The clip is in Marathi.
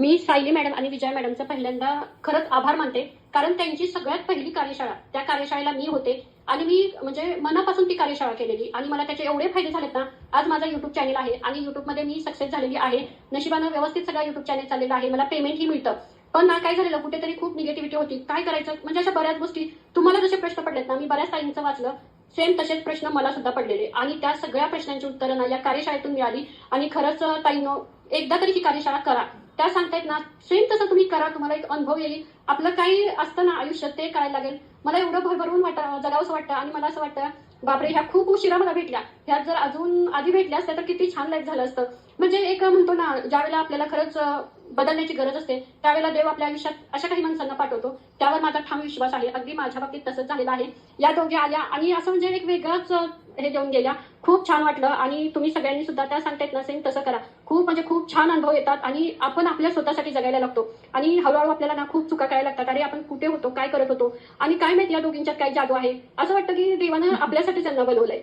मी सायली मॅडम आणि विजय मॅडमचं पहिल्यांदा खरंच आभार मानते, कारण त्यांची सगळ्यात पहिली कार्यशाळा, त्या कार्यशाळेला मी होते आणि मी म्हणजे मनापासून ती कार्यशाळा केलेली आणि मला त्याचे एवढे फायदे झालेत ना. आज माझा युट्यूब चॅनल आहे आणि युट्यूबमध्ये मी सक्सेस झालेली आहे. नशिबानं व्यवस्थित सगळं युट्यूब चॅनल चाललेलं आहे. मला पेमेंटही मिळतं. पण ना काय झालेलं, कुठेतरी खूप निगेटिव्हिटी होती. काय करायचं म्हणजे अशा बऱ्याच गोष्टी तुम्हाला जसे प्रश्न पडलेत ना, मी बऱ्याच ताईंचं वाचलं. सेम तसेच प्रश्न मला सुद्धा पडलेले आणि त्या सगळ्या प्रश्नांची उत्तरं ना या कार्यशाळेतून मिळाली. आणि खरंच ताईंनो, एकदा तरी ही कार्यशाळा करा. त्या सांगतायत ना, सेम तसं तुम्ही करा. तुम्हाला एक अनुभव येईल. आपलं काही असतं ना आयुष्यात ते कळायला लागेल. मला एवढं भरभरून जगावंसं वाटतं आणि मला असं वाटतं, बापरे, ह्या खूप उशिरा मला भेटल्या. ह्या जर अजून आधी भेटल्या असत्या तर किती छान लाईफ झालं असतं. म्हणजे एक म्हणतो ना, ज्यावेळेला आपल्याला खरंच बदलण्याची गरज असते, त्यावेळेला देव आपल्या आयुष्यात अशा काही माणसांना पाठवतो. त्यावर माझा ठाम विश्वास आहे. अगदी माझ्या बाबतीत तसंच झालेलं आहे. या दोघी आल्या आणि असं म्हणजे एक वेगळंच हे देऊन गेल्या. खूप छान वाटलं आणि तुम्ही सगळ्यांनी सुद्धा त्या सांगतायत ना, सेम तसं करा. खूप म्हणजे खूप छान अनुभव येतात आणि आपण आपल्या स्वतःसाठी जगायला लागतो आणि हळूहळू आपल्याला ना खूप चुका करायला लागतात. अरे, आपण कुठे होतो, काय करत होतो आणि काय माहिती या दोघींच्यात काय जादू आहे. असं वाटतं की देवानं आपल्यासाठी त्यांना बनवलंय.